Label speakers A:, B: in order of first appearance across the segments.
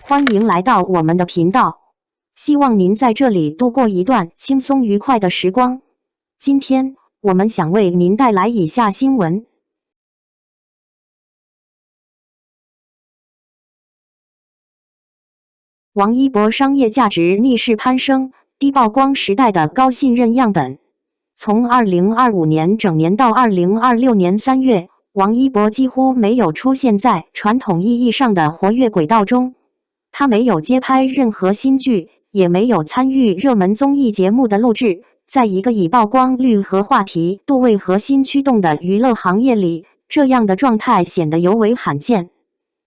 A: 欢迎来到我们的频道，希望您在这里度过一段轻松愉快的时光。今天我们想为您带来以下新闻：王一博商业价值逆势攀升，低曝光时代的高信任样本。从2025年整年到2026年3月，王一博几乎没有出现在传统意义上的活跃轨道中。他没有接拍任何新剧，也没有参与热门综艺节目的录制。在一个以曝光率和话题度为核心驱动的娱乐行业里，这样的状态显得尤为罕见。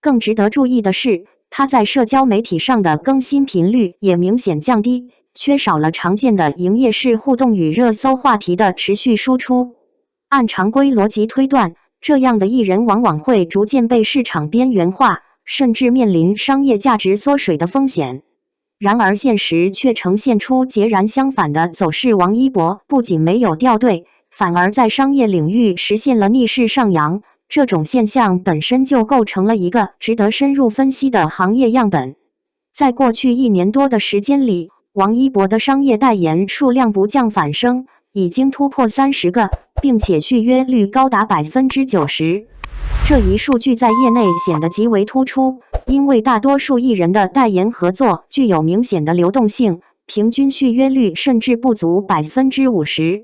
A: 更值得注意的是，他在社交媒体上的更新频率也明显降低，缺少了常见的营业式互动与热搜话题的持续输出。按常规逻辑推断，这样的艺人往往会逐渐被市场边缘化，甚至面临商业价值缩水的风险。然而现实却呈现出截然相反的走势，王一博不仅没有掉队，反而在商业领域实现了逆势上扬。这种现象本身就构成了一个值得深入分析的行业样本。在过去1年多的时间里，王一博的商业代言数量不降反升，已经突破30个，并且续约率高达90%。这一数据在业内显得极为突出，因为大多数艺人的代言合作具有明显的流动性，平均续约率甚至不足50%。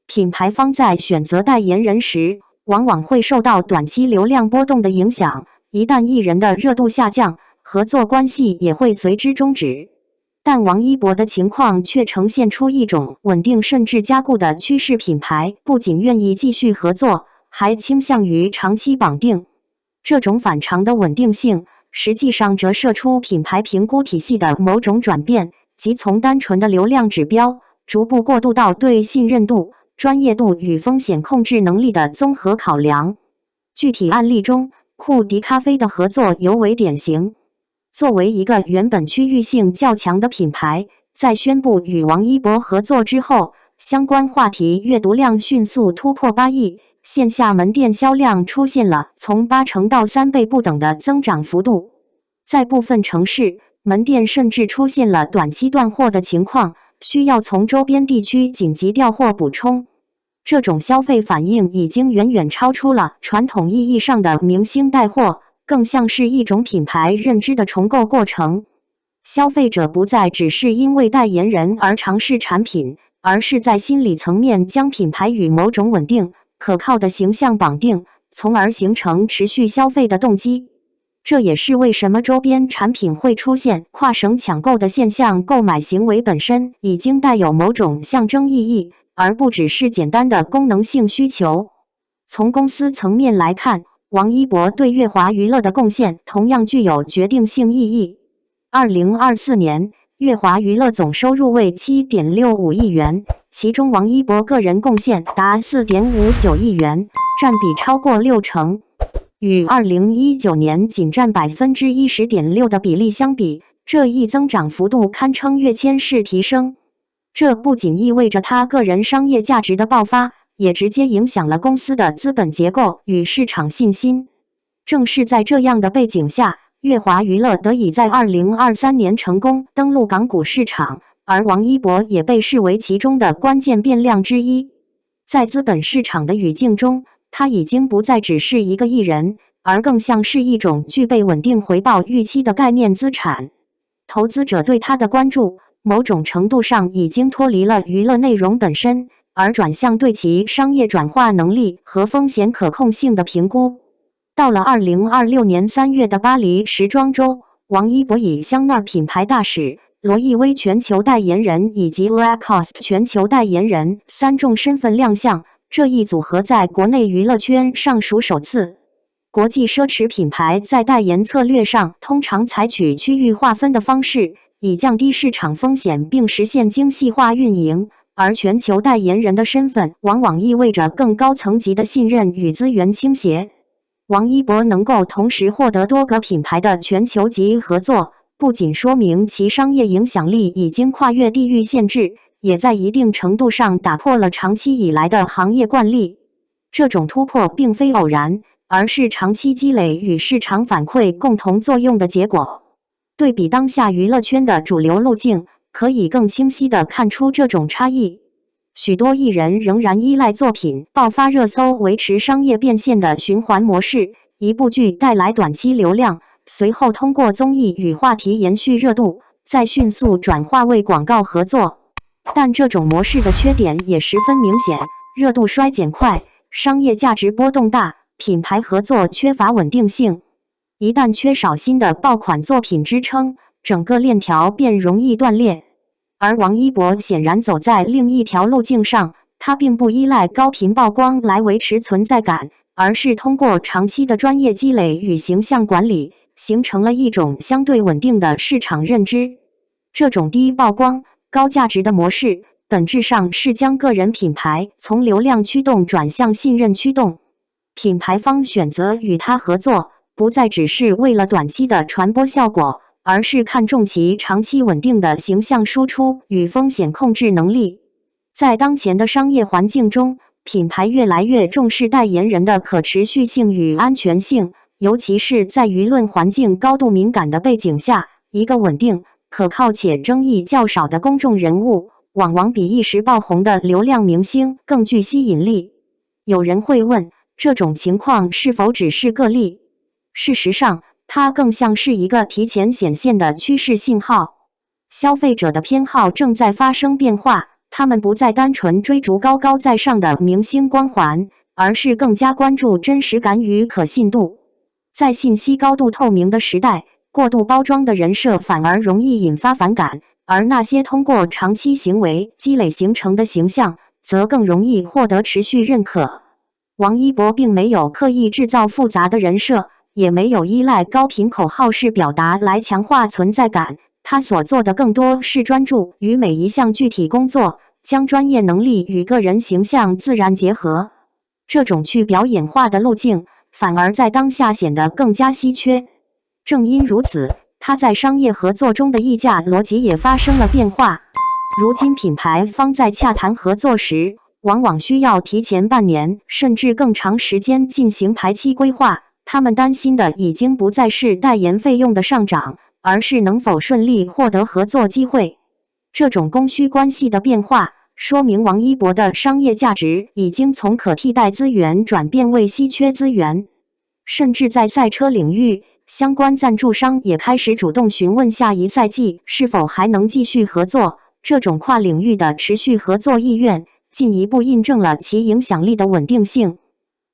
A: 品牌方在选择代言人时，往往会受到短期流量波动的影响，一旦艺人的热度下降，合作关系也会随之终止。但王一博的情况却呈现出一种稳定甚至加固的趋势，品牌不仅愿意继续合作，还倾向于长期绑定。这种反常的稳定性，实际上折射出品牌评估体系的某种转变，即从单纯的流量指标，逐步过渡到对信任度、专业度与风险控制能力的综合考量。具体案例中，库迪咖啡的合作尤为典型。作为一个原本区域性较强的品牌，在宣布与王一博合作之后，相关话题阅读量迅速突破8亿，线下门店销量出现了从80%到3倍不等的增长幅度。在部分城市，门店甚至出现了短期断货的情况，需要从周边地区紧急调货补充。这种消费反应已经远远超出了传统意义上的明星带货，更像是一种品牌认知的重构过程。消费者不再只是因为代言人而尝试产品，而是在心理层面将品牌与某种稳定、可靠的形象绑定，从而形成持续消费的动机。这也是为什么周边产品会出现跨省抢购的现象，购买行为本身已经带有某种象征意义，而不只是简单的功能性需求。从公司层面来看，王一博对乐华娱乐的贡献同样具有决定性意义。2024年，乐华娱乐总收入为7.65亿元，其中王一博个人贡献达4.59亿元，占比超过60%。与2019年仅占10.6%的比例相比，这一增长幅度堪称跃迁式提升。这不仅意味着他个人商业价值的爆发，也直接影响了公司的资本结构与市场信心。正是在这样的背景下，乐华娱乐得以在2023年成功登陆港股市场，而王一博也被视为其中的关键变量之一。在资本市场的语境中，他已经不再只是一个艺人，而更像是一种具备稳定回报预期的概念资产。投资者对他的关注，某种程度上已经脱离了娱乐内容本身，而转向对其商业转化能力和风险可控性的评估。到了2026年3月的巴黎时装周，王一博以香奈儿品牌大使、罗意威全球代言人以及 Lacoste 全球代言人3重身份亮相，这一组合在国内娱乐圈尚属首次。国际奢侈品牌在代言策略上通常采取区域划分的方式，以降低市场风险并实现精细化运营，而全球代言人的身份往往意味着更高层级的信任与资源倾斜。王一博能够同时获得多个品牌的全球级合作，不仅说明其商业影响力已经跨越地域限制，也在一定程度上打破了长期以来的行业惯例。这种突破并非偶然，而是长期积累与市场反馈共同作用的结果。对比当下娱乐圈的主流路径，可以更清晰地看出这种差异。许多艺人仍然依赖作品爆发热搜维持商业变现的循环模式，一部剧带来短期流量，随后通过综艺与话题延续热度，再迅速转化为广告合作。但这种模式的缺点也十分明显，热度衰减快，商业价值波动大，品牌合作缺乏稳定性。一旦缺少新的爆款作品支撑，整个链条便容易断裂。而王一博显然走在另一条路径上，他并不依赖高频曝光来维持存在感，而是通过长期的专业积累与形象管理，形成了一种相对稳定的市场认知。这种低曝光、高价值的模式，本质上是将个人品牌从流量驱动转向信任驱动。品牌方选择与他合作，不再只是为了短期的传播效果，而是看重其长期稳定的形象输出与风险控制能力。在当前的商业环境中，品牌越来越重视代言人的可持续性与安全性，尤其是在舆论环境高度敏感的背景下，一个稳定、可靠且争议较少的公众人物，往往比一时爆红的流量明星更具吸引力。有人会问，这种情况是否只是个例？事实上，它更像是一个提前显现的趋势信号。消费者的偏好正在发生变化，他们不再单纯追逐高高在上的明星光环，而是更加关注真实感与可信度。在信息高度透明的时代，过度包装的人设反而容易引发反感，而那些通过长期行为积累形成的形象，则更容易获得持续认可。王一博并没有刻意制造复杂的人设，也没有依赖高频口号式表达来强化存在感，他所做的更多是专注于每一项具体工作，将专业能力与个人形象自然结合。这种去表演化的路径，反而在当下显得更加稀缺。正因如此，他在商业合作中的议价逻辑也发生了变化。如今品牌方在洽谈合作时，往往需要提前半年甚至更长时间进行排期规划。他们担心的已经不再是代言费用的上涨，而是能否顺利获得合作机会。这种供需关系的变化，说明王一博的商业价值已经从可替代资源转变为稀缺资源。甚至在赛车领域，相关赞助商也开始主动询问下一赛季是否还能继续合作。这种跨领域的持续合作意愿，进一步印证了其影响力的稳定性。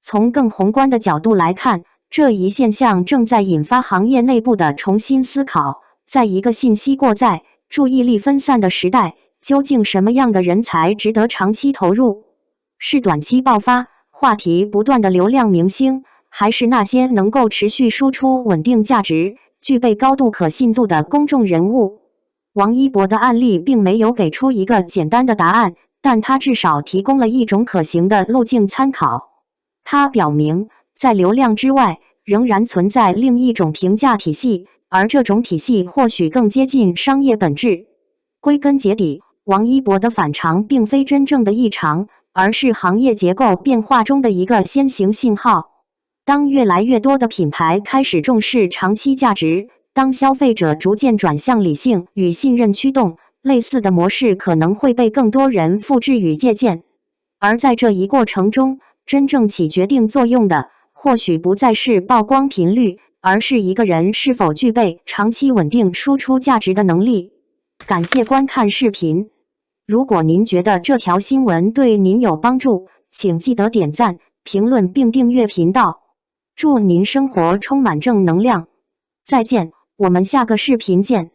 A: 从更宏观的角度来看，这一现象正在引发行业内部的重新思考。在一个信息过载、注意力分散的时代，究竟什么样的人才值得长期投入？是短期爆发、话题不断的流量明星，还是那些能够持续输出稳定价值、具备高度可信度的公众人物？王一博的案例并没有给出一个简单的答案，但他至少提供了一种可行的路径参考。它表明，在流量之外，仍然存在另一种评价体系，而这种体系或许更接近商业本质。归根结底，王一博的反常并非真正的异常，而是行业结构变化中的一个先行信号。当越来越多的品牌开始重视长期价值，当消费者逐渐转向理性与信任驱动，类似的模式可能会被更多人复制与借鉴。而在这一过程中，真正起决定作用的，或许不再是曝光频率，而是一个人是否具备长期稳定输出价值的能力。感谢观看视频。如果您觉得这条新闻对您有帮助，请记得点赞、评论并订阅频道。祝您生活充满正能量。再见，我们下个视频见。